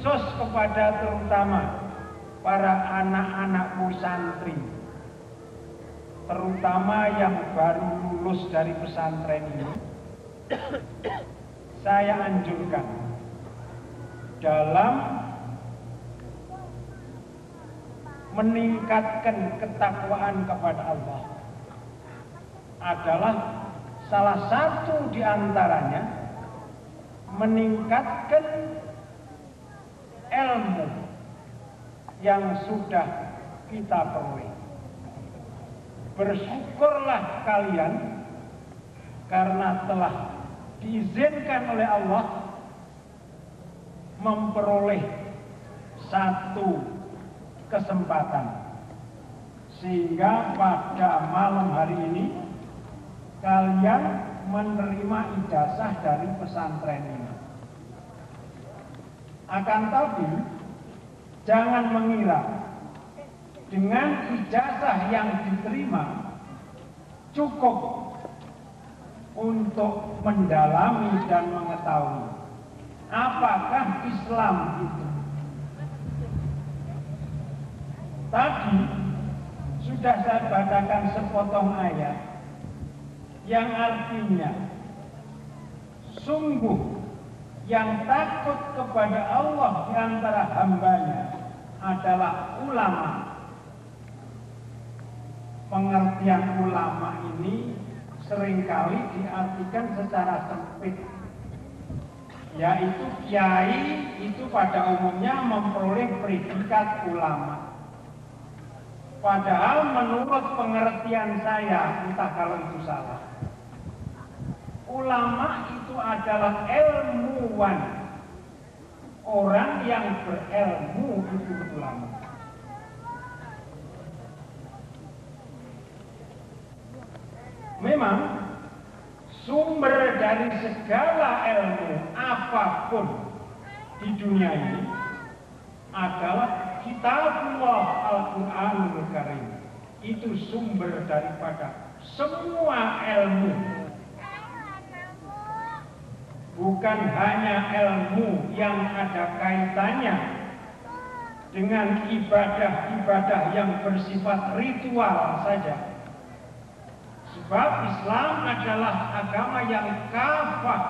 khusus kepada terutama para anak-anakku santri, terutama yang baru lulus dari pesantren ini, saya anjurkan dalam meningkatkan ketakwaan kepada Allah adalah salah satu di antaranya meningkatkan ilmu yang sudah kita peroleh. Bersyukurlah kalian karena telah diizinkan oleh Allah memperoleh satu kesempatan, sehingga pada malam hari ini kalian menerima ijazah dari pesantren ini. Akan tapi jangan mengira dengan ijazah yang diterima cukup untuk mendalami dan mengetahui apakah Islam itu. Tadi sudah saya bacakan sepotong ayat yang artinya sungguh yang takut kepada Allah di antara hambanya adalah ulama. Pengertian ulama ini seringkali diartikan secara sempit, yaitu kiai itu pada umumnya memperoleh predikat ulama. Padahal menurut pengertian saya, entah kalau itu salah, ulama itu adalah ilmuwan. Orang yang berilmu itu ulama. Memang sumber dari segala ilmu apapun di dunia ini adalah Kitabullah Al-Quranul Karim. Itu sumber daripada semua ilmu. Bukan hanya ilmu yang ada kaitannya dengan ibadah-ibadah yang bersifat ritual saja. Sebab Islam adalah agama yang kafah,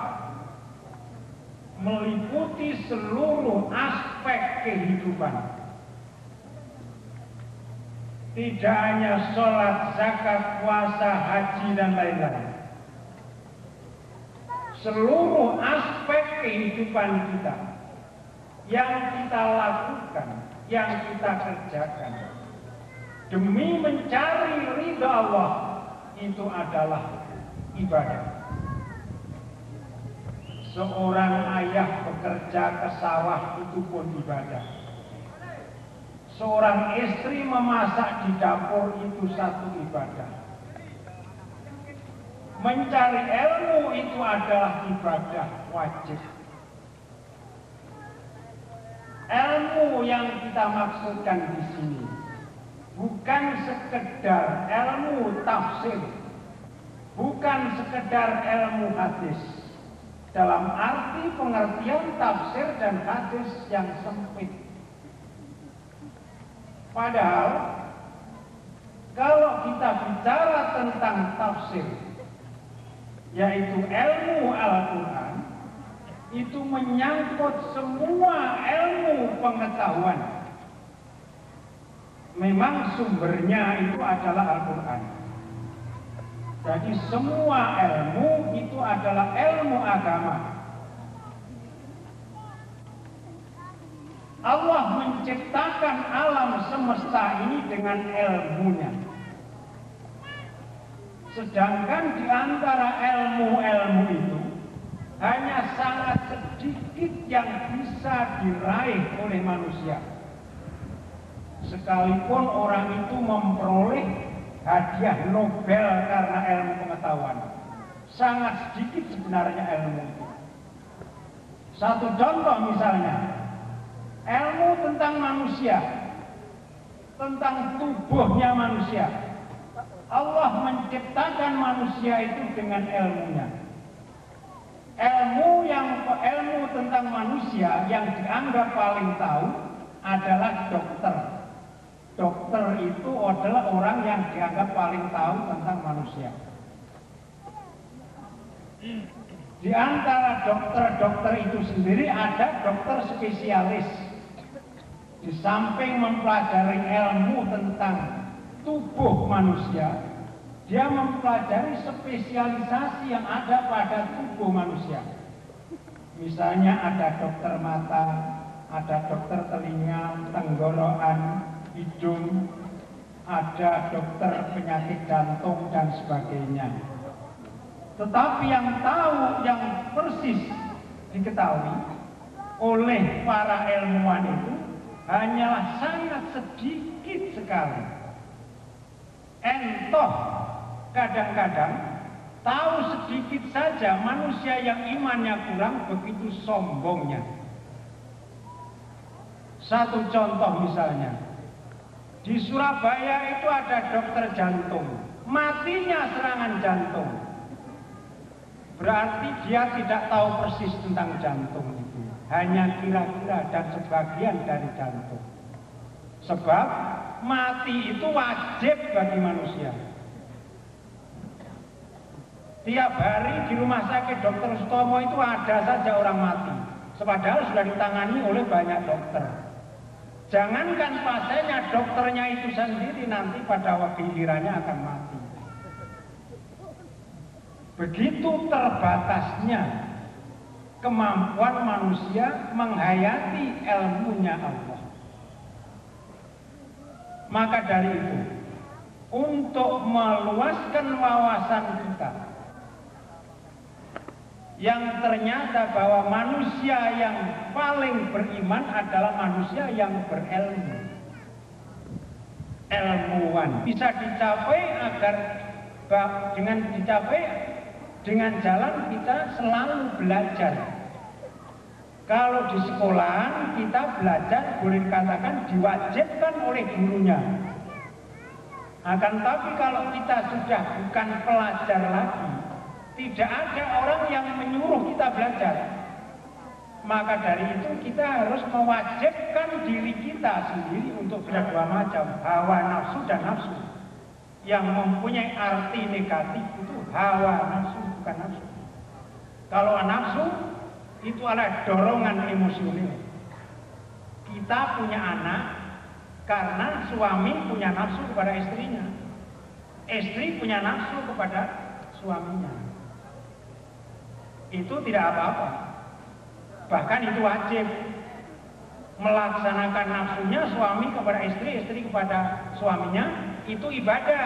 meliputi seluruh aspek kehidupan. Tidak hanya sholat, zakat, puasa, haji, dan lain-lain. Seluruh aspek kehidupan kita yang kita lakukan, yang kita kerjakan demi mencari ridha Allah, itu adalah ibadah. Seorang ayah bekerja ke sawah itu pun ibadah. Seorang istri memasak di dapur itu satu ibadah. Mencari ilmu itu adalah ibadah wajib. Ilmu yang kita maksudkan di sini bukan sekedar ilmu tafsir, bukan sekedar ilmu hadis dalam arti pengertian tafsir dan hadis yang sempit. Padahal kalau kita bicara tentang tafsir, yaitu ilmu Al-Quran, itu menyangkut semua ilmu pengetahuan. Memang sumbernya itu adalah Al-Quran. Jadi semua ilmu itu adalah ilmu agama. Allah menciptakan alam semesta ini dengan ilmunya. Sedangkan di antara ilmu-ilmu itu hanya sangat sedikit yang bisa diraih oleh manusia. Sekalipun orang itu memperoleh hadiah Nobel karena ilmu pengetahuan, sangat sedikit sebenarnya ilmu itu. Satu contoh misalnya, ilmu tentang manusia, tentang tubuhnya manusia. Allah menciptakan manusia itu dengan ilmunya. Ilmu tentang manusia yang dianggap paling tahu adalah dokter. Dokter itu adalah orang yang dianggap paling tahu tentang manusia. Di antara dokter-dokter itu sendiri ada dokter spesialis. Di samping mempelajari ilmu tentang tubuh manusia, dia mempelajari spesialisasi yang ada pada tubuh manusia. Misalnya ada dokter mata, ada dokter telinga, tenggorokan, hidung, ada dokter penyakit jantung dan sebagainya. Tetapi yang tahu, yang persis diketahui oleh para ilmuwan itu hanyalah sangat sedikit sekali. Entoh kadang-kadang tahu sedikit saja manusia yang imannya kurang begitu sombongnya. Satu contoh misalnya, di Surabaya itu ada dokter jantung, matinya serangan jantung. Berarti dia tidak tahu persis tentang jantung itu, hanya kira-kira dan sebagian dari jantung. Sebab mati itu wajib bagi manusia. Tiap hari di rumah sakit Dr. Sutomo itu ada saja orang mati, padahal sudah ditangani oleh banyak dokter. Jangankan pasiennya, dokternya itu sendiri nanti pada gilirannya akan mati. Begitu terbatasnya kemampuan manusia menghayati ilmunya Allah. Maka dari itu, untuk meluaskan wawasan kita, yang ternyata bahwa manusia yang paling beriman adalah manusia yang berilmu. Ilmuwan bisa dicapai dengan jalan kita selalu belajar. Kalau di sekolah kita belajar boleh dikatakan diwajibkan oleh gurunya. Akan tapi kalau kita sudah bukan pelajar lagi, tidak ada orang yang menyuruh kita belajar. Maka dari itu kita harus mewajibkan diri kita sendiri untuk belajar dua macam, hawa nafsu dan nafsu. Yang mempunyai arti negatif itu hawa nafsu, bukan nafsu. Kalau nafsu itu adalah dorongan emosional. Kita punya anak karena suami punya nafsu kepada istrinya. Istri punya nafsu kepada suaminya. Itu tidak apa-apa. Bahkan itu wajib. Melaksanakan nafsunya suami kepada istri, istri kepada suaminya, itu ibadah.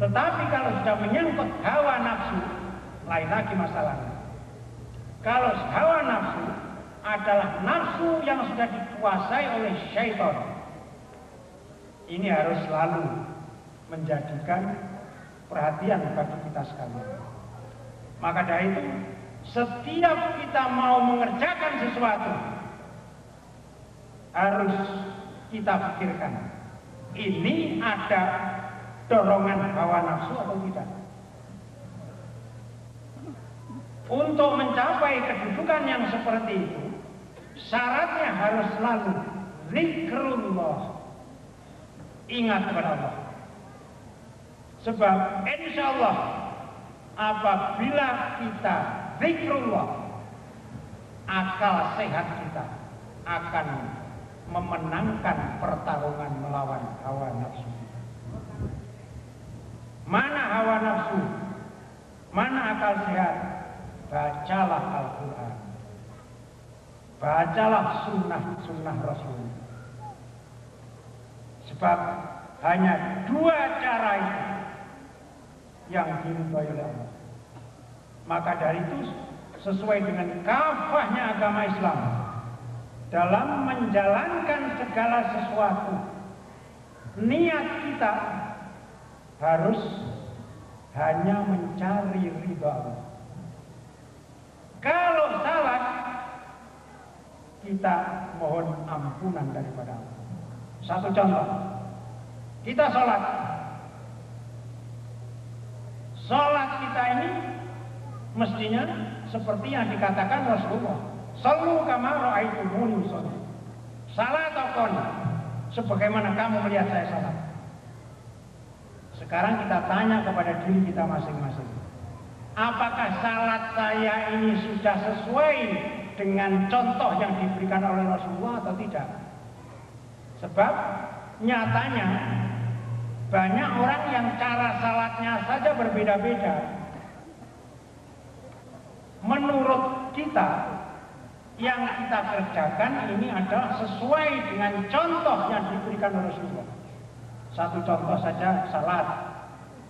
Tetapi kalau sudah menyangkut hawa nafsu, lain lagi masalahnya. Kalau hawa nafsu adalah nafsu yang sudah dikuasai oleh syaitan, ini harus selalu menjadikan perhatian bagi kita sekalian. Maka dari itu, setiap kita mau mengerjakan sesuatu, harus kita pikirkan, ini ada dorongan hawa nafsu atau tidak. Untuk mencapai kedudukan yang seperti itu, syaratnya harus selalu zikrullah, ingat kepada Allah. Sebab insya Allah apabila kita zikrullah, akal sehat kita akan memenangkan pertarungan melawan hawa nafsu. Mana hawa nafsu? Mana akal sehat? Bacalah Al-Quran, bacalah sunnah Rasul. Sebab hanya dua cara itu yang diridhoi oleh Allah. Maka dari itu sesuai dengan kafahnya agama Islam dalam menjalankan segala sesuatu, niat kita harus hanya mencari ridha Allah. Kalau salah, kita mohon ampunan daripada Allah. Satu contoh, kita sholat kita ini Mestinya seperti yang dikatakan Rasulullah, "Shallu kama ra'aitumuni usolli." Salat takon sebagaimana kamu melihat saya salat. Sekarang kita tanya kepada diri kita masing-masing. Apakah salat saya ini sudah sesuai dengan contoh yang diberikan oleh Rasulullah atau tidak? Sebab nyatanya banyak orang yang cara salatnya saja berbeda-beda. Menurut kita, yang kita kerjakan ini adalah sesuai dengan contoh yang diberikan oleh Rasulullah. Satu contoh saja, salat.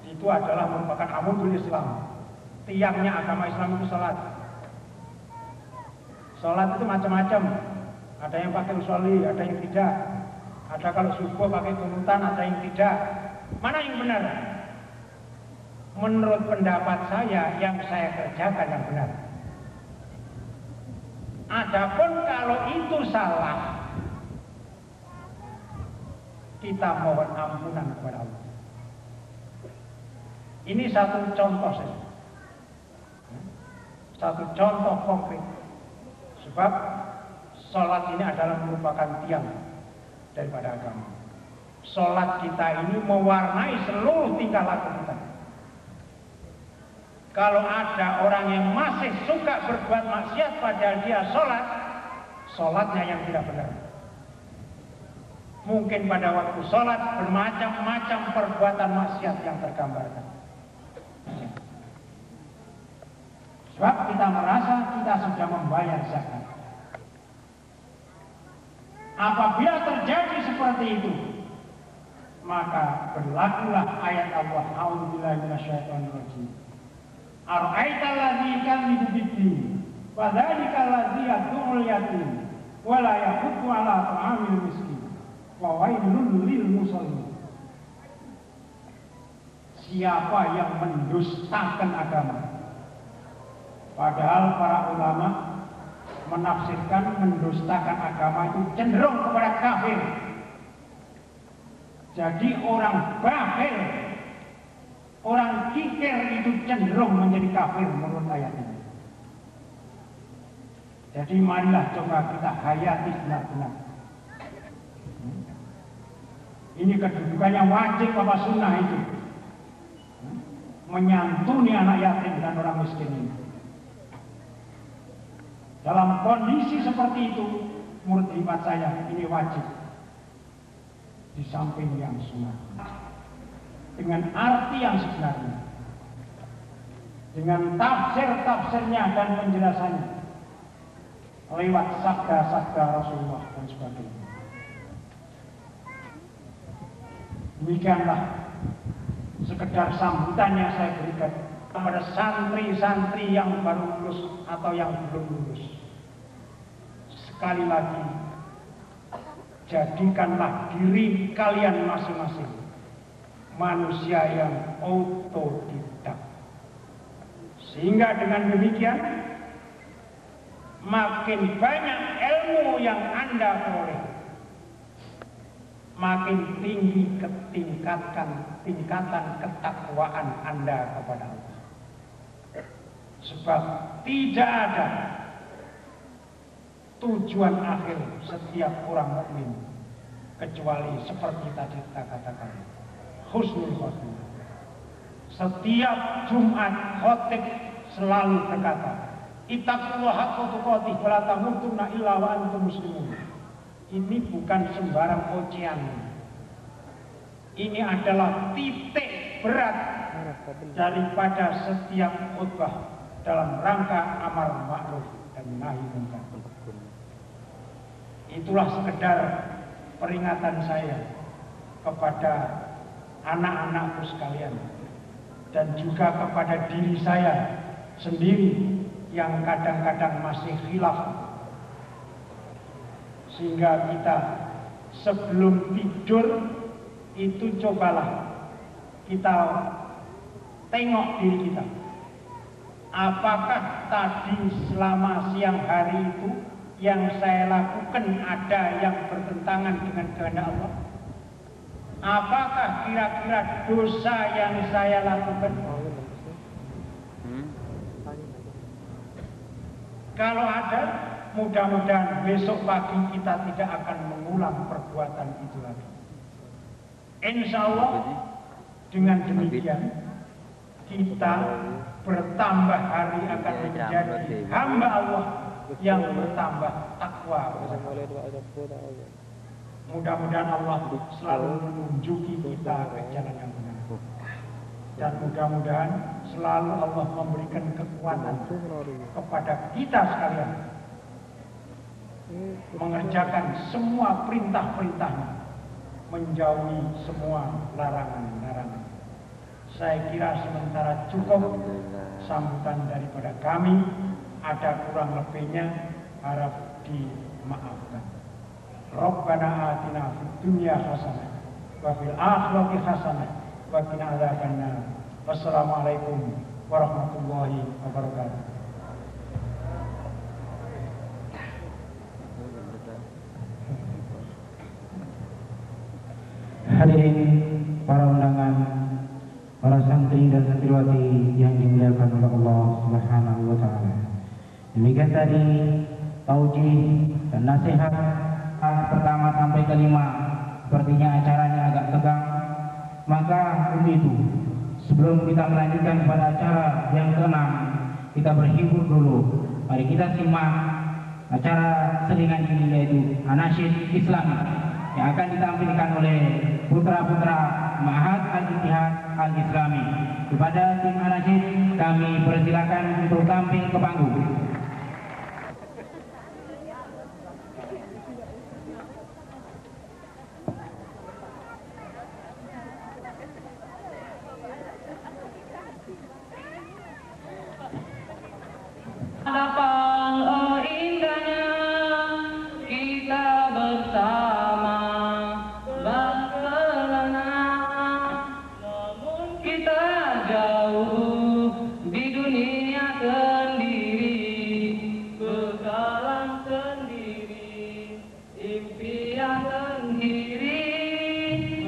Itu adalah merupakan amudul Islam. Tiangnya agama Islam itu salat. Salat itu macam-macam. Ada yang pakai usolli, ada yang tidak. Ada kalau subuh pakai kunutan, ada yang tidak. Mana yang benar? Menurut pendapat saya, yang saya kerjakan yang benar. Adapun kalau itu salah, kita mohon ampunan kepada Allah. Ini satu contoh saja. Satu contoh konkret. Sebab sholat ini adalah merupakan tiang daripada agama. Sholat kita ini mewarnai seluruh tingkah laku kita. Kalau ada orang yang masih suka berbuat maksiat padahal dia sholat, sholatnya yang tidak benar. Mungkin pada waktu sholat bermacam-macam perbuatan maksiat yang tergambarkan. Sebab kita merasa kita sudah membayar zakat. Apabila terjadi seperti itu, maka berlakulah ayat Allah, A'udzubillahi minasyaitonirrajim. Ara'aital ladzi yukadzibu bid-din, wa dzalikal ladzi yad'ul yatim, wa la yahuddu 'ala ta'amil miskin, wa wailul lil musallin. Siapa yang mendustakan agama? Padahal para ulama menafsirkan mendustakan agama itu cenderung kepada kafir. Jadi orang bakhil, orang kikir itu cenderung menjadi kafir menurut ayat ini. Jadi marilah coba kita hayati benar-benar. Ini kedudukannya wajib apa sunnah itu. Menyantuni anak yatim dan orang miskin ini. Dalam kondisi seperti itu, menurut hemat saya ini wajib. Di samping yang sunnah. Dengan arti yang sebenarnya. Dengan tafsir-tafsirnya dan penjelasannya. Lewat sabda-sabda Rasulullah dan sebagainya. Demikianlah sekedar sambutan yang saya berikan kepada santri-santri yang baru lulus atau yang belum lulus. Sekali lagi, jadikanlah diri kalian masing-masing manusia yang otodidak. Sehingga dengan demikian, makin banyak ilmu yang Anda peroleh, makin tinggi tingkatan ketakwaan Anda kepada Allah. Sebab tidak ada tujuan akhir setiap orang mukmin kecuali seperti tadi kita katakan, husnul khotimah. Setiap Jumat khotib selalu berkata, ittaqullaha haqqa tuqatih wa la tamutunna illa wa antum muslimun. Ini bukan sembarang ocehan. Ini adalah titik berat daripada setiap khutbah dalam rangka amar ma'ruf dan nahi munkar. Itulah sekedar peringatan saya kepada anak-anakku sekalian dan juga kepada diri saya sendiri yang kadang-kadang masih khilaf. Sehingga kita sebelum tidur itu cobalah kita tengok diri kita. Apakah tadi selama siang hari itu yang saya lakukan ada yang bertentangan dengan kehendak Allah? Apakah kira-kira dosa yang saya lakukan Kalau ada, mudah-mudahan besok pagi kita tidak akan mengulang perbuatan itu lagi. Insya Allah dengan demikian kita bertambah hari akan menjadi hamba Allah yang bertambah takwa. Mudah-mudahan Allah selalu menunjuki kita ke jalan yang benar. Dan mudah-mudahan selalu Allah memberikan kekuatan kepada kita sekalian mengerjakan semua perintah-perintahnya, menjauhi semua larangan-larangan. Saya kira sementara cukup sambutan daripada kami. Ada kurang lebihnya harap dimaafkan. Rabbana atina fid dunya hasanah wa fil akhirati hasanah wa qina adzabannar. Wassalamualaikum warahmatullahi wabarakatuh. Hadirin para undangan, para santri dan santriwati yang dimuliakan oleh Allah Subhanahu wa taala. Demikian tadi taujih dan nasihat pertama sampai kelima. Sepertinya acaranya agak tegang. Maka untuk itu, sebelum kita melanjutkan pada acara yang keenam, kita berhibur dulu. Mari kita simak acara selingan ini, yaitu Anasyid Islam yang akan ditampilkan oleh putra-putra Ma'had Al-Ittihad Al-Islami. Kepada tim Anasyid kami persilakan untuk tampil ke panggung.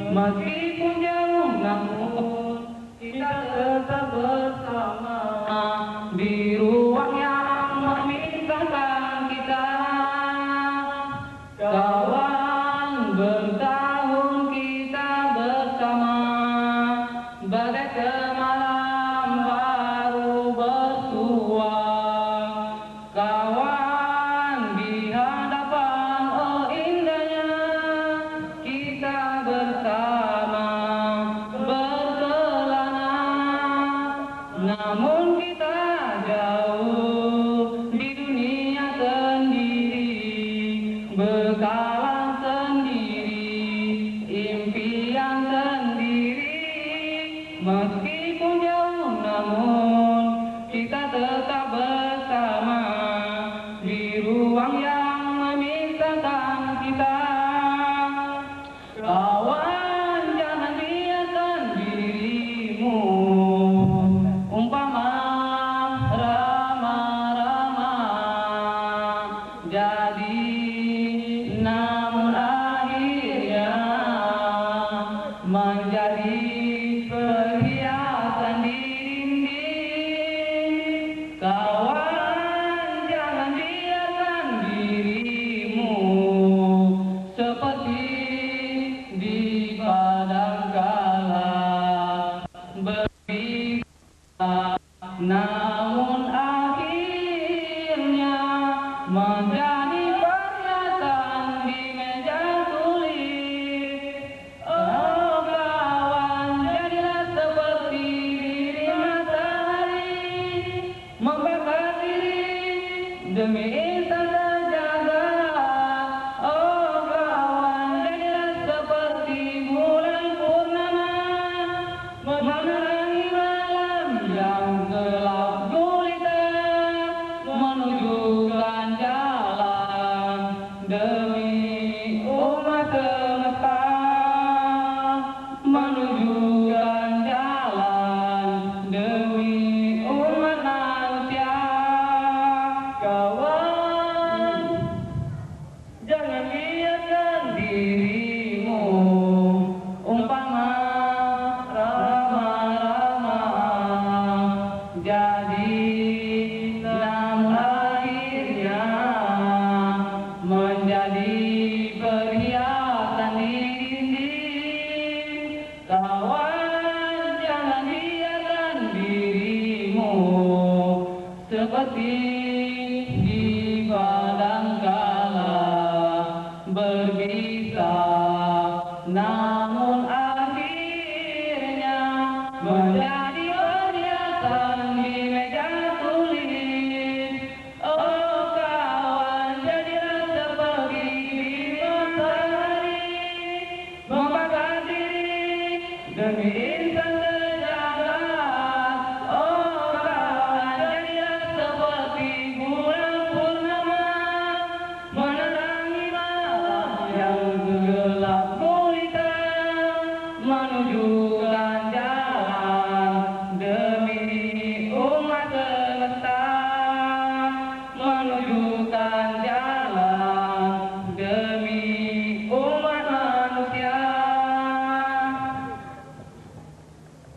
Meskipun jauh namun kita tetap bersama di ruang yang memisahkan kita. Kawan, bertahun kita bersama bagai semalam baru bersua. Kawan, di hadapan indahnya kita bersama berkelana, namun kita jauh di dunia sendiri, berkalang sendiri, impian sendiri. Meskipun jauh namun kita tetap bersama di ruang yang memisahkan kita. Kawan, jangan biarkan dirimu umpama rama-rama jadi, namun akhirnya menjadi perhiasan di dinding. Kawan, jangan biarkan dirimu seperti di padang kala berpisah, namun akhirnya menjadi perhiasan di meja tulis. Oh kawan, jadilah seperti diri matahari, membakar diri demi insan terjaga. Oh kawan, jadilah seperti bulan purnama, menerangi malam yang gelap gulita, menunjukkan jalan demi umat semesta, menunjukkan jalan demi umat manusia. Kawan, jangan biarkan dirimu umpama rama-rama jadi, namun akhirnya menjadi perhiasan di dinding. Kawan, jangan biarkan dirimu seperti di padang kala berpisah, namun akhirnya menjadi perhiasan di meja tulis. Oh kawan, jadilah seperti matahari, membakar diri demi insan sejagat. Oh kawan, jadilah seperti bulan purnama, menerangi malam yang gelap gulita, menunjukkan jalan demi umat semesta, menunjukkan jalan demi umat manusia.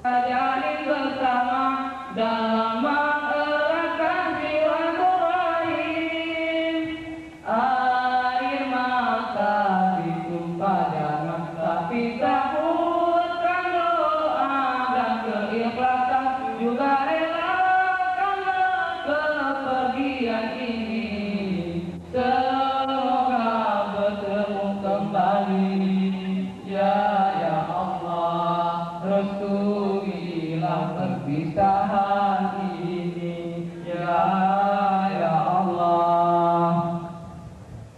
Jalin bersama dalam mengeratkan silaturahim. Air mata ditumpah jangan, tapi sambutkan doa dan keikhlasan, juga relakanlah kepergian ini. Semoga bertemu kembali. Ya Allah, restuilah perpisahan ini. Ya Allah.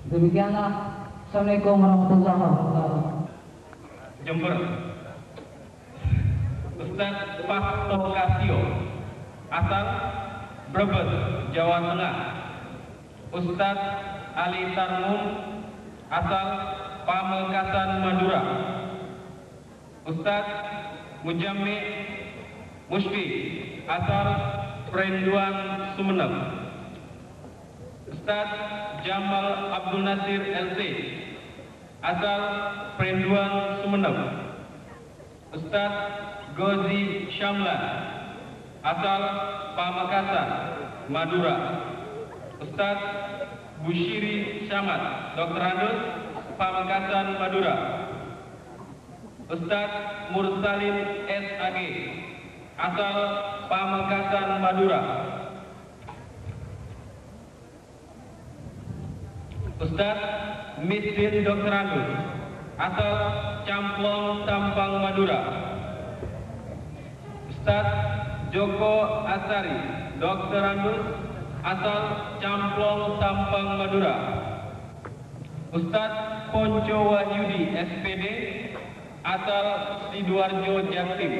Demikianlah. Assalamualaikum warahmatullahi wabarakatuh. Jember, Ustaz Fasto Kasio, asal Brebes, Jawa Tengah. Ustaz Ali Tarmum, asal Pamekasan, Madura. Ustaz Mujammi Musfi, asal Prenduan, Sumeneb. Ustaz Jamal Abdul Nasir LC, asal Prenduan, Sumeneb. Ustaz Gozi Syamlan, asal Pamekasan, Madura. Ustaz Bushiri Samad, Dr. Andus, Pamekasan, Madura. Ustaz Mursalin SAG, asal Pamekasan, Madura. Ustaz Misdin Dr. Andus, asal Camplong, Sampang, Madura. Ustaz Joko Asari, Dr. Andus, asal Camplong, Sampang, Madura. Ustaz Ponco Wahyudi SPD, asal Sidoarjo, Jatim.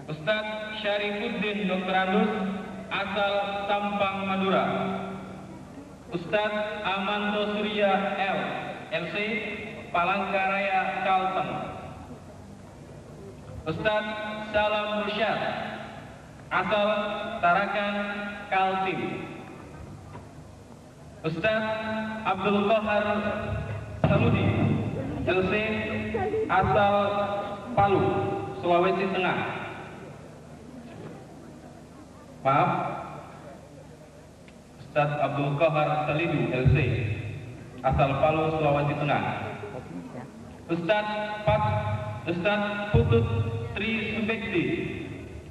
Ustaz Syarifuddin Dr. Andus, asal Sampang, Madura. Ustaz Amanto Surya LC, Palangkaraya, Kalteng. Ustaz Salam Rusyad, asal Tarakan, Kaltim. Ustaz Abdul Qahar Saludi LC, asal Palu, Sulawesi Tengah. Maaf, Ustaz Abdul Qahar Salidi LC, asal Palu, Sulawesi Tengah. Ustaz Putut Tri Subekti,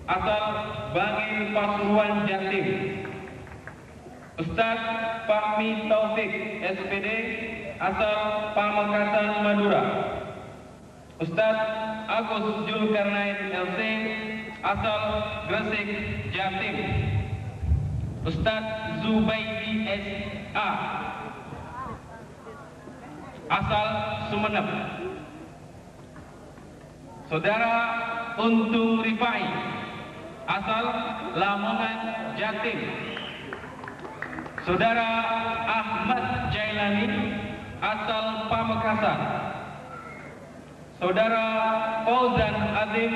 asal Bangil, Pasuruan, Jatim. Ustaz Fahmi Taufik SPD, asal Pamekasan, Madura. Ustaz Agus Zulkarnain LC, asal Gresik, Jatim. Ustaz Zubaidi SA, asal Sumeneb. Saudara Untung Rifai, asal Lamongan, Jatim. Saudara Ahmad Jailani, asal Pamekasan. Saudara Fauzan Azim,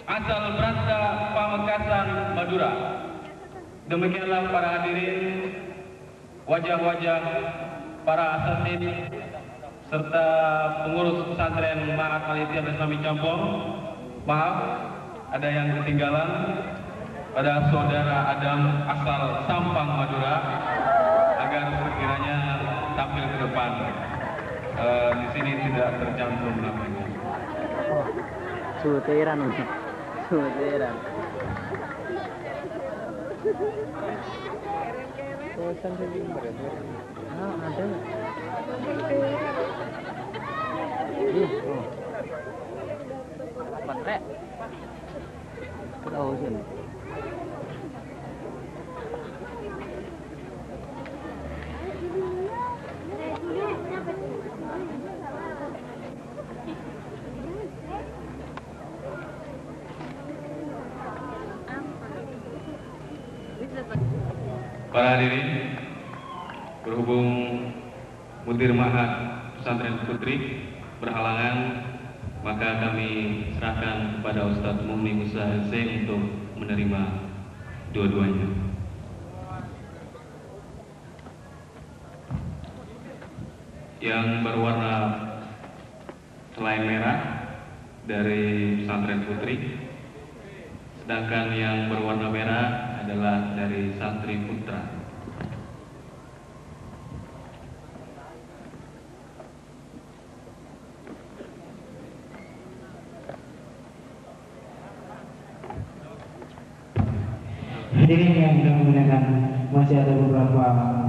asal Brasta, Pamekasan, Madura. Demikianlah para hadirin, wajah-wajah para asatid serta pengurus pesantren Ma'had Al-Ittihad Islami Campong. Maaf, ada yang ketinggalan. Pada saudara Adam asal Sampang, Madura, agar sekiranya tampil ke depan. Di sini tidak tercantum namanya. Suteran. Ada. Baterai. Tahu sini. Para hadirin, berhubung Mudir Ma'had Pesantren Putri berhalangan, maka kami serahkan kepada Ustadz Muhni Musa LC untuk menerima dua-duanya. Yang berwarna selain merah dari Pesantren Putri, sedangkan yang berwarna merah adalah dari Santri Putra. Hadirin yang dimuliakan, masih ada beberapa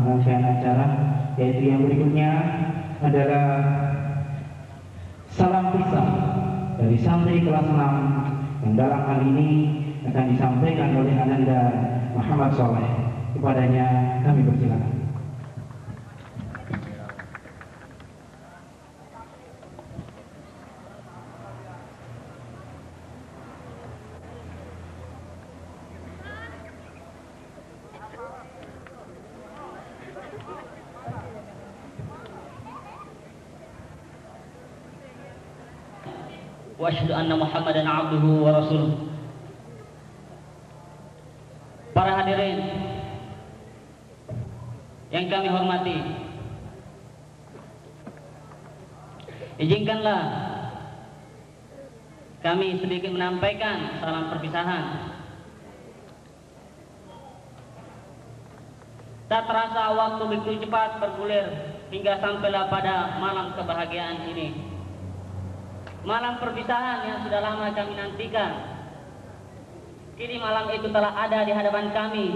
rangkaian acara, yaitu yang berikutnya adalah salam pisah dari santri kelas 6 yang dalam hal ini akan disampaikan oleh Ananda Muhammad Soleh. Kepadanya kami persilakan. Wa asyhadu anna Muhammadan abduhu wa rasuluh. Para hadirin yang kami hormati, izinkanlah kami sedikit menyampaikan salam perpisahan. Tak terasa waktu begitu cepat bergulir hingga sampailah pada malam kebahagiaan ini. Malam perpisahan yang sudah lama kami nantikan. Kini malam itu telah ada di hadapan kami,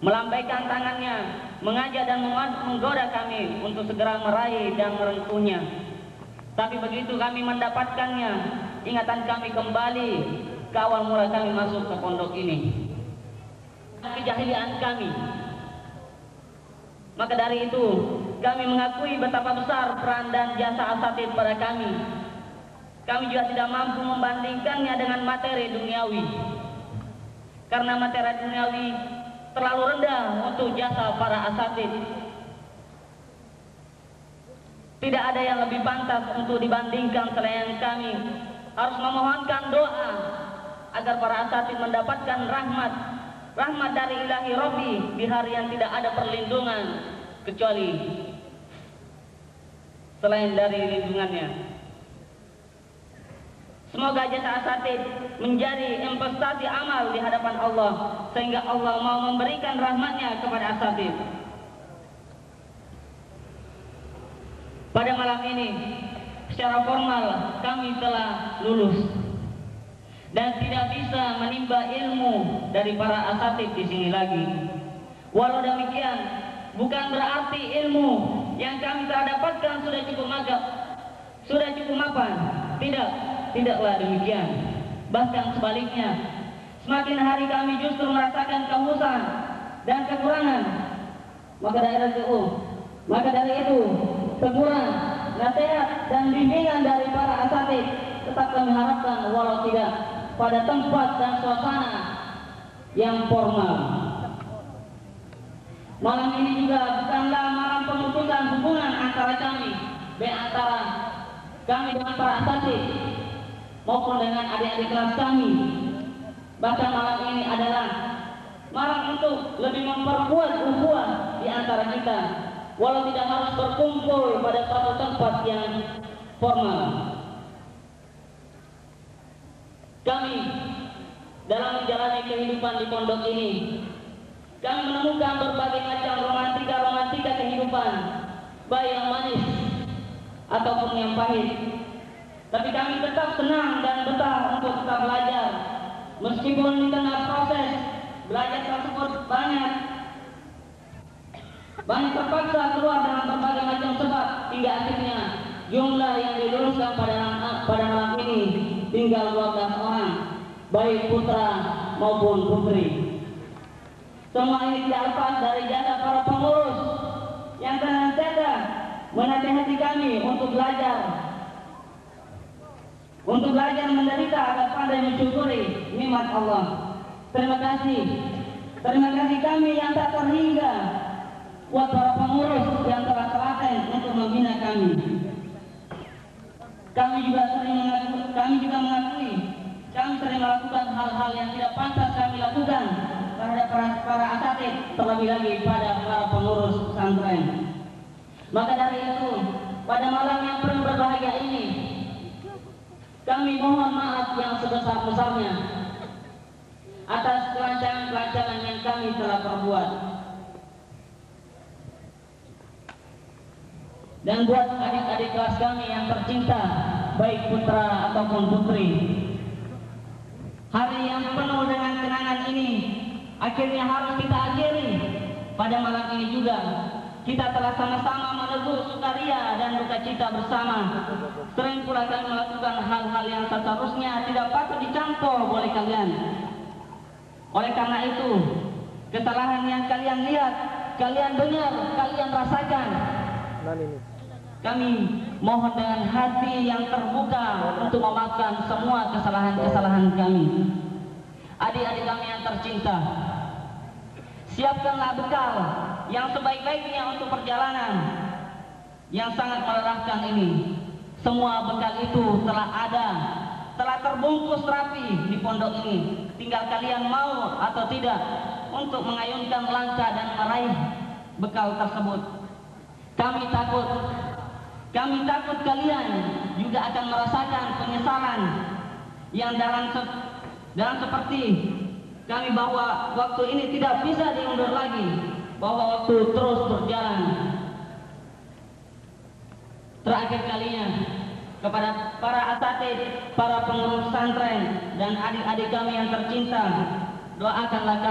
melambaikan tangannya, mengajak dan menggoda kami untuk segera meraih dan merengkuhnya. Tapi begitu kami mendapatkannya, ingatan kami kembali ke awal mula kami masuk ke pondok ini, kejahilian kami. Maka dari itu kami mengakui betapa besar peran dan jasa asatid pada kami. Kami juga tidak mampu membandingkannya dengan materi duniawi, karena materi duniawi terlalu rendah untuk jasa para asatid. Tidak ada yang lebih pantas untuk dibandingkan selain kami. Harus memohonkan doa agar para asatid mendapatkan rahmat dari ilahi Rabbi di hari yang tidak ada perlindungan kecuali selain dari lindungannya. Semoga jasa asatid menjadi investasi amal di hadapan Allah, sehingga Allah mau memberikan rahmatnya kepada asatid. Pada malam ini secara formal kami telah lulus dan tidak bisa menimba ilmu dari para asatid di sini lagi. Walau demikian, bukan berarti ilmu yang kami telah dapatkan sudah cukup mapan. Tidaklah demikian. Bahkan sebaliknya, semakin hari kami justru merasakan kehausan dan kekurangan. Maka dari itu, teguran, nasihat dan bimbingan dari para asatid tetap kami harapkan, walau tidak pada tempat dan suasana yang formal. Malam ini juga bukanlah malam pemutusan hubungan antara kami dengan para asatid maupun dengan adik-adik kelas kami. Bahkan malam ini adalah malam untuk lebih memperkuat ukhuwah di antara kita, walau tidak harus berkumpul pada suatu tempat yang formal. Kami dalam menjalani kehidupan di pondok ini kami menemukan berbagai macam romantika kehidupan, baik yang manis ataupun yang pahit. Tapi kami tetap senang dan betah untuk tetap belajar, meskipun di tengah proses belajar tersebut banyak terpaksa keluar dengan berbagai macam sebab, hingga akhirnya jumlah yang diluluskan pada malam ini tinggal 12 orang, baik putra maupun putri. Semua ini tidak lepas dari jasa para pengurus yang senantiasa menasihati kami untuk belajar menderita agar pandai mensyukuri nikmat Allah. Terima kasih kami yang tak terhingga buat para pengurus yang telah telaten untuk membina kami. Kami juga mengakui kami sering melakukan hal-hal yang tidak pantas kami lakukan terhadap para asatid, terlebih lagi pada para pengurus pesantren. Maka dari itu, pada malam yang penuh berbahagia ini, kami mohon maaf yang sebesar-besarnya atas kelancangan-kelancangan yang kami telah perbuat. Dan buat adik-adik kelas kami yang tercinta, baik putra ataupun putri, hari yang penuh dengan kenangan ini akhirnya harus kita akhiri pada malam ini juga. Kita telah sama-sama meneguh sukaria dan duka cita bersama. Sering pula kami melakukan hal-hal yang seharusnya tidak patut dicampur oleh kalian. Oleh karena itu, kesalahan yang kalian lihat, kalian dengar, kalian rasakan, kami mohon dengan hati yang terbuka untuk memaafkan semua kesalahan-kesalahan kami. Adik-adik kami yang tercinta, siapkanlah bekal yang sebaik-baiknya untuk perjalanan yang sangat melelahkan ini. Semua bekal itu telah terbungkus rapi di pondok ini. Tinggal kalian mau atau tidak untuk mengayunkan langkah dan meraih bekal tersebut. Kami takut kalian juga akan merasakan penyesalan yang dalam seperti kami, bahwa waktu ini tidak bisa diundur lagi, bahwa waktu terus berjalan. Terakhir kalinya, kepada para asatid, para pengurus pesantren dan adik-adik kami yang tercinta, doakanlah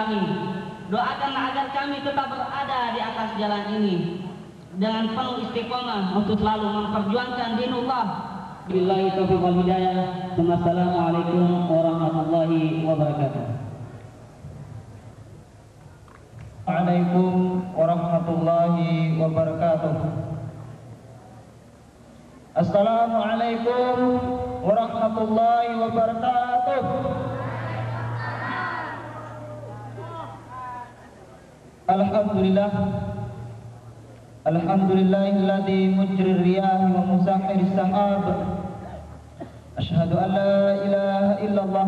agar kami tetap berada di atas jalan ini dengan penuh istiqomah untuk selalu memperjuangkan dinullah. Billahi taufiq wal hidayah. Wassalamualaikum warahmatullahi wabarakatuh. Waalaikumsalam warahmatullahi wabarakatuh. Assalamualaikum warahmatullahi wabarakatuh. Alhamdulillahilladzi mujrir riyahi wa musahhiris sahab. Asyhadu an la ilaha illallah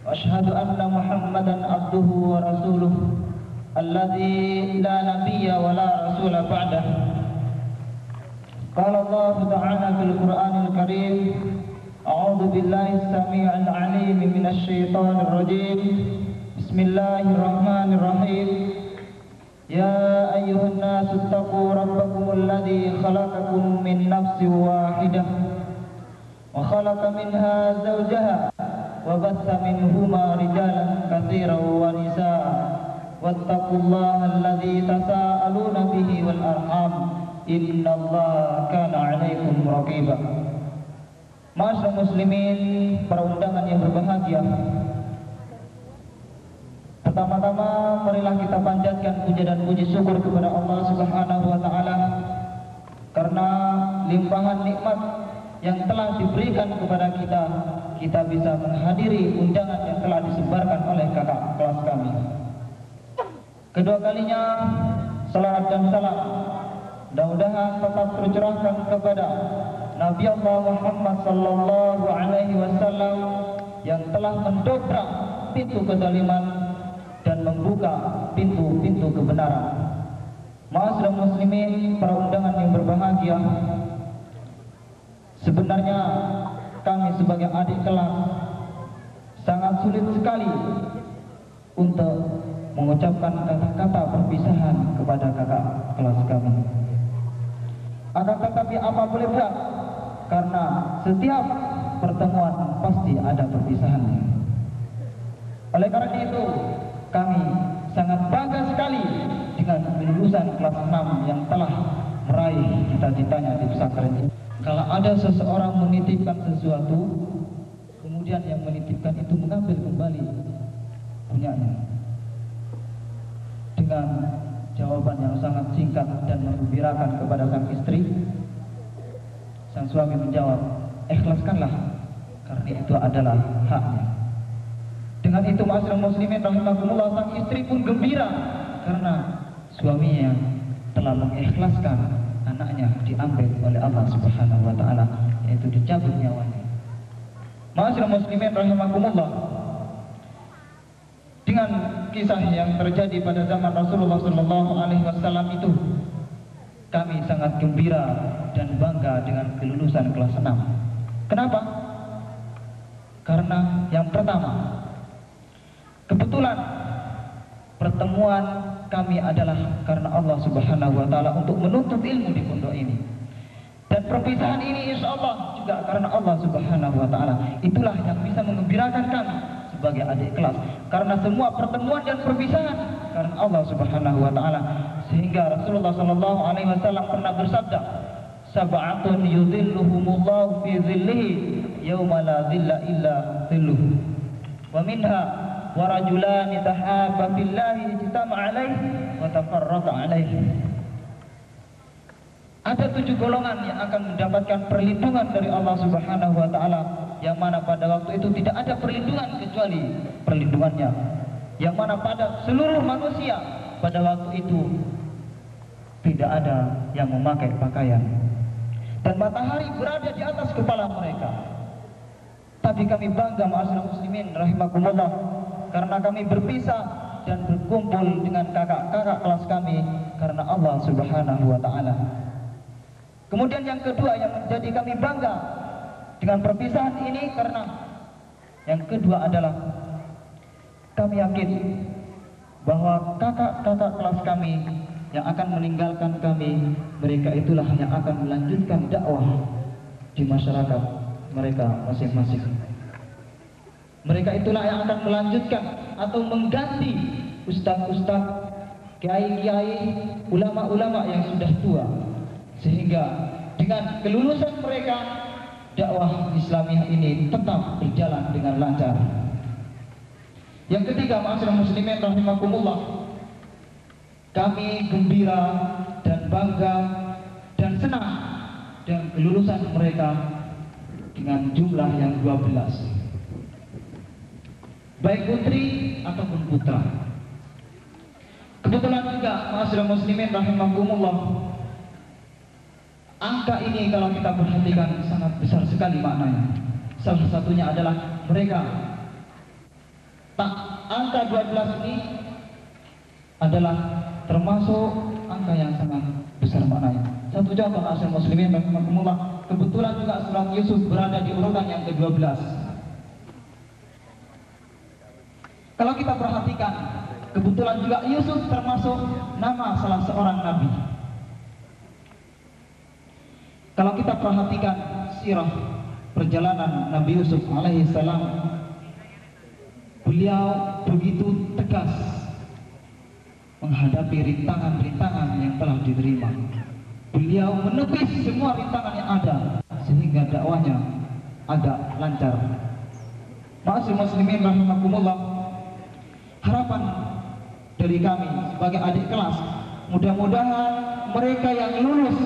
wa asyhadu anna Muhammadan abduhu wa rasuluh alladzi la nabiyya wa la rasula ba'dah. Qala Allah ta'ala fil Qur'anil Karim, a'udzu billahi as-sami'il 'alim minasy syaithanir rajim. Bismillahirrahmanirrahim. Ya ayyuhan nasu ittaqu rabbakumul ladzi khalaqakum min nafsin wahidah wa khalaqa minha zawjaha wa batha minhuma rijalan katsiran wa nisaa'a wattaqullaha alladzi tasaaluna bihi wal arham innallaha kana 'alaikum raqiba. Ma'asyiral muslimin, para undangan yang berbahagia, pertama-tama marilah kita panjatkan puja dan puji syukur kepada Allah Subhanahu wa taala karena limpahan nikmat yang telah diberikan kepada kita bisa menghadiri undangan yang telah disebarkan oleh kakak kelas kami. Kedua kalinya salawat dan salam mudah-mudahan tetap tercurahkan kepada Nabi Allah Muhammad sallallahu alaihi wasallam yang telah mendobrak pintu kezaliman dan membuka pintu-pintu kebenaran. Ma'asyiral muslimin, para undangan yang berbahagia, sebenarnya kami sebagai adik kelas sangat sulit sekali untuk mengucapkan kata-kata perpisahan kepada kakak kelas kami. Akan tetapi apa boleh buat, karena setiap pertemuan pasti ada perpisahannya. Oleh karena itu, kami sangat bangga sekali dengan lulusan kelas 6 yang telah meraih cita-citanya di pesantren ini. Kalau ada seseorang menitipkan sesuatu, kemudian yang menitipkan itu mengambil kembali punyanya dengan jawaban yang sangat singkat dan menggembirakan kepada sang istri, sang suami menjawab, ikhlaskanlah karena itu adalah haknya. Dengan itu ma'asyiral muslimin rahimakumullah, sang istri pun gembira karena suaminya telah mengikhlaskan anaknya diambil oleh Allah Subhanahu wa taala, yaitu dicabut nyawanya. Ma'asyiral muslimin rahimakumullah, dengan kisah yang terjadi pada zaman Rasulullah sallallahu alaihi wasallam itu, kami sangat gembira dan bangga dengan kelulusan kelas 6. Kenapa? Karena yang pertama, kebetulan pertemuan kami adalah karena Allah Subhanahu wa taala untuk menuntut ilmu di pondok ini. Dan perpisahan ini insya Allah juga karena Allah Subhanahu wa taala. Itulah yang bisa menggembirakan kami sebagai adik kelas, karena semua pertemuan dan perpisahan karena Allah Subhanahu wa taala. Sehingga Rasulullah sallallahu alaihi wasallam pernah bersabda, sab'atun yudhilluhumullahu fi dhillihi yauma la dhilla illa dhilluh. Wa minha wa rajulani tahabba billahi ijtama'a alaihi wa tafarraqa alaihi. Ada 7 golongan yang akan mendapatkan perlindungan dari Allah Subhanahu wa taala, yang mana pada waktu itu tidak ada perlindungan kecuali perlindungannya, yang mana pada seluruh manusia pada waktu itu tidak ada yang memakai pakaian dan matahari berada di atas kepala mereka. Tapi kami bangga ma'asyiral muslimin rahimakumullah, karena kami berpisah dan berkumpul dengan kakak-kakak kelas kami karena Allah Subhanahu wa taala. Kemudian yang kedua yang menjadi kami bangga dengan perpisahan ini, karena yang kedua adalah kami yakin bahwa kakak-kakak kelas kami yang akan meninggalkan kami, mereka itulah yang akan melanjutkan dakwah di masyarakat mereka masing-masing. Mereka itulah yang akan melanjutkan atau mengganti ustaz-ustaz, kiai-kiai, ulama-ulama yang sudah tua. Sehingga dengan kelulusan mereka, dakwah Islamiyah ini tetap berjalan dengan lancar. Yang ketiga, ma'asyiral muslimin rahimakumullah, kami gembira dan bangga dan senang dengan kelulusan mereka dengan jumlah yang 12, baik putri ataupun putra. Kebetulan juga ma'asyiral muslimin rahimakumullah, angka ini kalau kita perhatikan sangat besar sekali maknanya. Salah satunya adalah mereka, angka 12 ini adalah termasuk angka yang sangat besar maknanya. Satu contoh ma'asyiral muslimin rahimakumullah, kebetulan juga surat Yusuf berada di urutan yang ke-12. Kalau kita perhatikan, kebetulan juga Yusuf termasuk nama salah seorang nabi. Kalau kita perhatikan sirah perjalanan Nabi Yusuf alaihi salam, beliau begitu tegas menghadapi rintangan-rintangan yang telah diterima. Beliau menepis semua rintangan yang ada sehingga dakwahnya agak lancar. Ma'asyiral muslimin rahimakumullah, harapan dari kami sebagai adik kelas, mudah-mudahan mereka yang lulus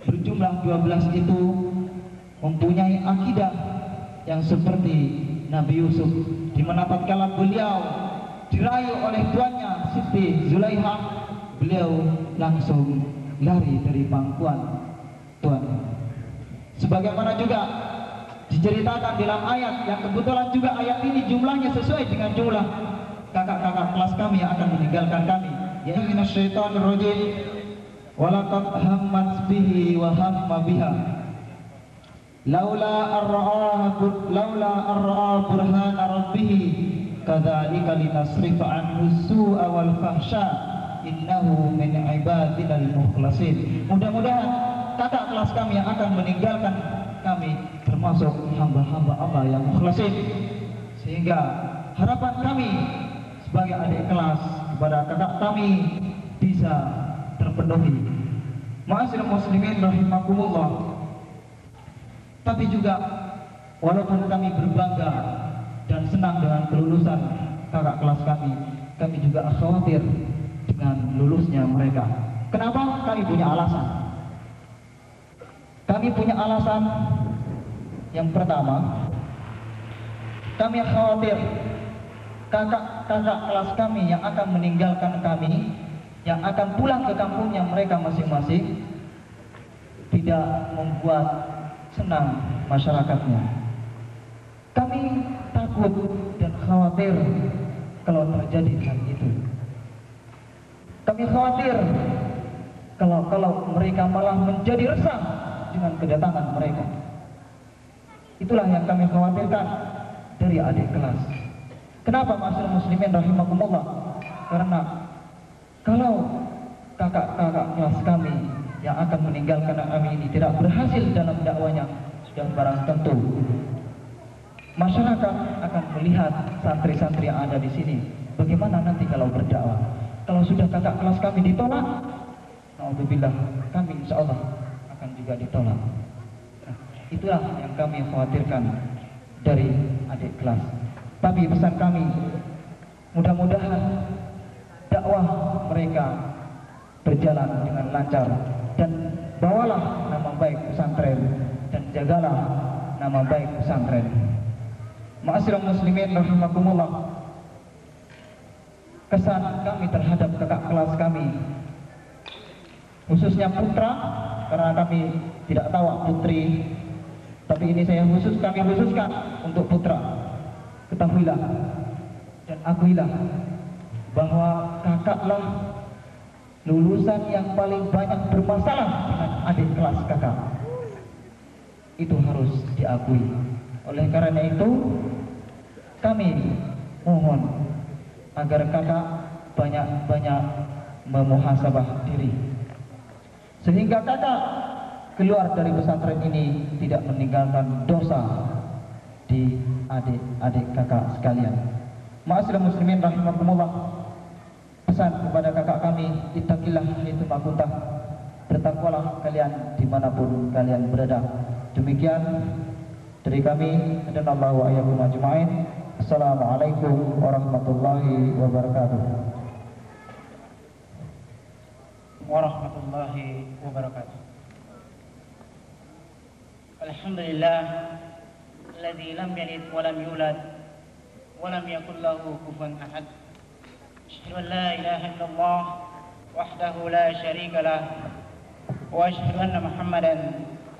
berjumlah 12 itu mempunyai akidah yang seperti Nabi Yusuf, di mana tatkala beliau dirayu oleh tuannya Siti Zulaiha, beliau langsung lari dari pangkuan tuan. Sebagaimana juga diceritakan dalam ayat yang kebetulan juga ayat ini jumlahnya sesuai dengan jumlah kakak-kakak kelas kami yang akan meninggalkan kami. Ya minasyaitonir rajim. Walaqad hammat bihi wa hamma biha laula arra'a burhana rabbih kadzalika linasrifa anhu su'a wal fahsya innahu min ibadinal mukhlasin. Mudah-mudahan kakak kelas kami yang akan meninggalkan kami termasuk hamba-hamba Allah yang mukhlasin, sehingga harapan kami sebagai adik kelas kepada kakak kami bisa terpenuhi. Ma'asyiral muslimin rahimakumullah. Tapi juga walaupun kami berbangga dan senang dengan kelulusan kakak kelas kami juga khawatir dengan lulusnya mereka. Kenapa? Kami punya alasan. Kami punya alasan. Yang pertama, kami khawatir kakak-kakak kelas kami yang akan meninggalkan kami, yang akan pulang ke kampungnya mereka masing-masing, tidak membuat senang masyarakatnya. Kami takut dan khawatir kalau terjadi hal itu. Kami khawatir kalau mereka malah menjadi resah dengan kedatangan mereka. Itulah yang kami khawatirkan dari adik kelas. Kenapa ma'asyiral muslimin rahimakumullah? Karena kalau kakak-kakak kelas kami yang akan meninggalkan kami ini tidak berhasil dalam dakwanya, sudah barang tentu masyarakat akan melihat santri-santri yang ada di sini. Bagaimana nanti kalau berdakwah? Kalau sudah kakak kelas kami ditolak, alhamdulillah kami insya Allah akan juga ditolak. Nah, itulah yang kami khawatirkan dari adik kelas. Tapi pesan kami, mudah-mudahan dakwah mereka berjalan dengan lancar, dan bawalah nama baik pesantren dan jagalah nama baik pesantren. Ma'asyiral muslimin rahimakumullah. Kesan kami terhadap kakak kelas kami, khususnya putra, karena kami tidak tahu putri, tapi ini kami khususkan untuk putra. Ketahuilah dan akuilah bahwa kakaklah lulusan yang paling banyak bermasalah dengan adik kelas kakak. Itu harus diakui. Oleh karena itu, kami mohon agar kakak banyak-banyak memuhasabah diri, sehingga kakak keluar dari pesantren ini tidak meninggalkan dosa di adik-adik kakak sekalian. Ma'asyiral muslimin rahimakumullah. Pesan kepada kakak kami, ittaqillah haitsu ma kunta. Bertakwalah kalian dimanapun kalian berada. Demikian dari kami, hadanallahu wa iyyakum ajma'in. Assalamualaikum warahmatullahi wabarakatuh. Warahmatullahi wabarakatuh. Alhamdulillah alladzi lam yalid wa lam yulad wa lam yakul lahu kufuwan ahad. Asyhadu an la ilaha illallah wahdahu la syarika lah wa asyhadu anna Muhammadan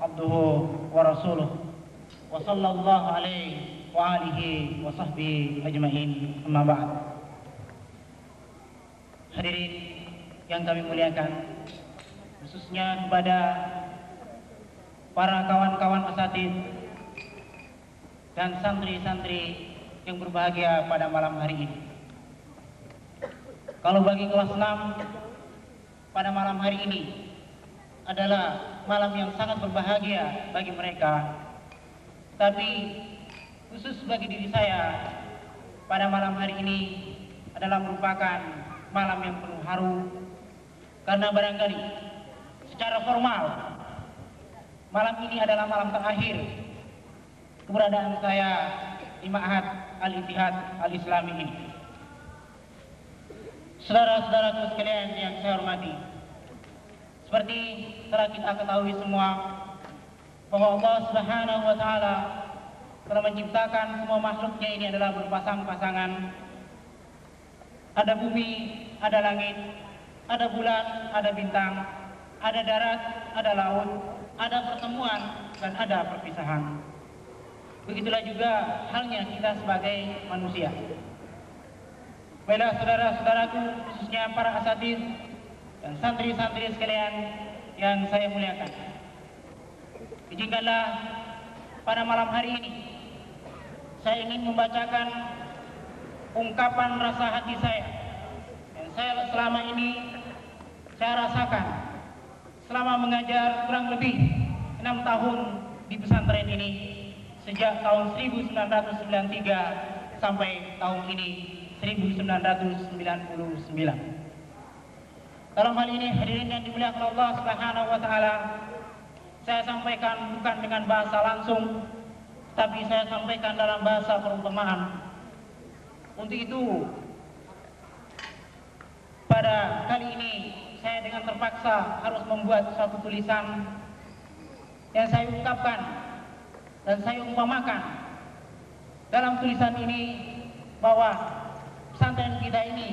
abduhu wa rasuluh wa sallallahu alaihi wa alihi wa sahbihi ajma'in, amma ba'd. Hadirin yang kami muliakan, khususnya kepada para kawan-kawan asatid dan santri-santri yang berbahagia pada malam hari ini. Kalau bagi kelas 6, pada malam hari ini adalah malam yang sangat berbahagia bagi mereka. Tapi khusus bagi diri saya, pada malam hari ini adalah merupakan malam yang penuh haru, karena barangkali secara formal malam ini adalah malam terakhir keberadaan saya di Ma'had Al-Ittihad Al-Islami ini. Saudara-saudaraku sekalian yang saya hormati, seperti telah kita ketahui semua bahwa Allah Subhanahu wa Ta'ala telah menciptakan semua makhluknya ini adalah berpasang-pasangan. Ada bumi, ada langit, ada bulan, ada bintang, ada darat, ada laut, ada pertemuan dan ada perpisahan. Begitulah juga halnya kita sebagai manusia. Baiklah saudara-saudaraku, khususnya para asatid dan santri-santri sekalian yang saya muliakan, izinkanlah pada malam hari ini saya ingin membacakan ungkapan rasa hati saya yang saya selama ini saya rasakan selama mengajar kurang lebih 6 tahun di pesantren ini, sejak tahun 1993 sampai tahun ini 1999. Dalam hal ini hadirin yang dimuliakan Allah Subhanahu wa taala, saya sampaikan bukan dengan bahasa langsung, tapi saya sampaikan dalam bahasa perumpamaan. Untuk itu, pada kali ini saya dengan terpaksa harus membuat suatu tulisan yang saya ungkapkan dan saya umpamakan dalam tulisan ini bahwa pesantren kita ini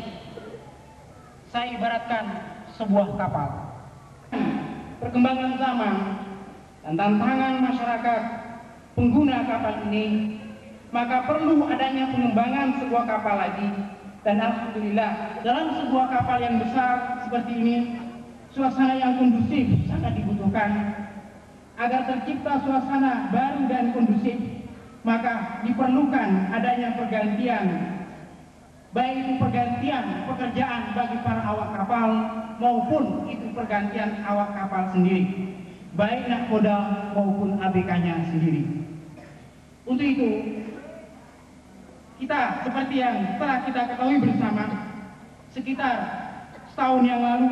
saya ibaratkan sebuah kapal. Perkembangan zaman dan tantangan masyarakat pengguna kapal ini, maka perlu adanya pengembangan sebuah kapal lagi. Dan alhamdulillah dalam sebuah kapal yang besar seperti ini, suasana yang kondusif sangat dibutuhkan. Agar tercipta suasana baru dan kondusif, maka diperlukan adanya pergantian, baik itu pergantian pekerjaan bagi para awak kapal maupun itu pergantian awak kapal sendiri, baik nahkoda maupun ABK-nya sendiri. Untuk itu, kita seperti yang telah kita ketahui bersama, sekitar setahun yang lalu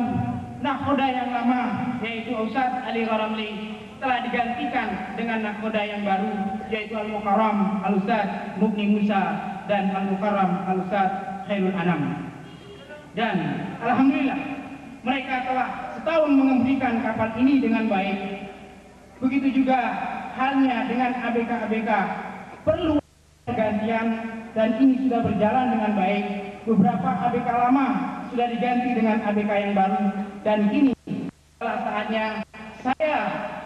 nahkoda yang lama yaitu Ustadz Ali Gharamli telah digantikan dengan nahkoda yang baru yaitu Al-Mukarram Al-Ustadz Mukni Musa dan Al-Mukarram Al-Ustadz Khairul Anam. Dan alhamdulillah mereka telah setahun mengemudikan kapal ini dengan baik. Begitu juga halnya dengan ABK-ABK, perlu pergantian dan ini sudah berjalan dengan baik. Beberapa ABK lama sudah diganti dengan ABK yang baru, dan kini adalah saatnya saya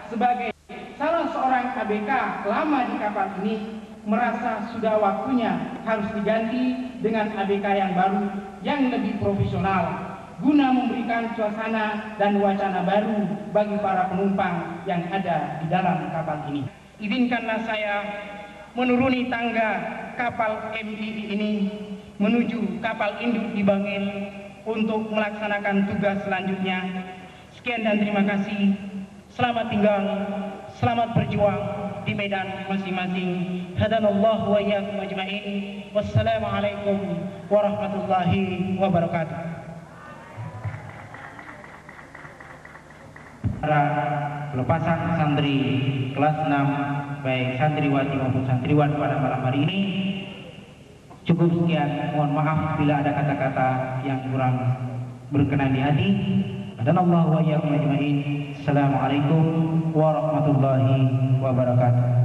sebagai salah seorang ABK lama di kapal ini merasa sudah waktunya harus diganti dengan ABK yang baru yang lebih profesional guna memberikan suasana dan wacana baru bagi para penumpang yang ada di dalam kapal ini. Izinkanlah saya menuruni tangga kapal MV ini menuju kapal induk di Bangil untuk melaksanakan tugas selanjutnya. Sekian dan terima kasih. Selamat tinggal, selamat berjuang di medan masing-masing. Hadanallahu wa iyyakum ajma'in. Wassalamualaikum warahmatullahi wabarakatuh. Para pelepasan santri kelas 6 baik santriwati maupun santriwan pada malam hari ini cukup sekian. Mohon maaf bila ada kata-kata yang kurang berkenan di hati. Hadanallahu wa iyyakum ajma'in. Assalamualaikum warahmatullahi wabarakatuh.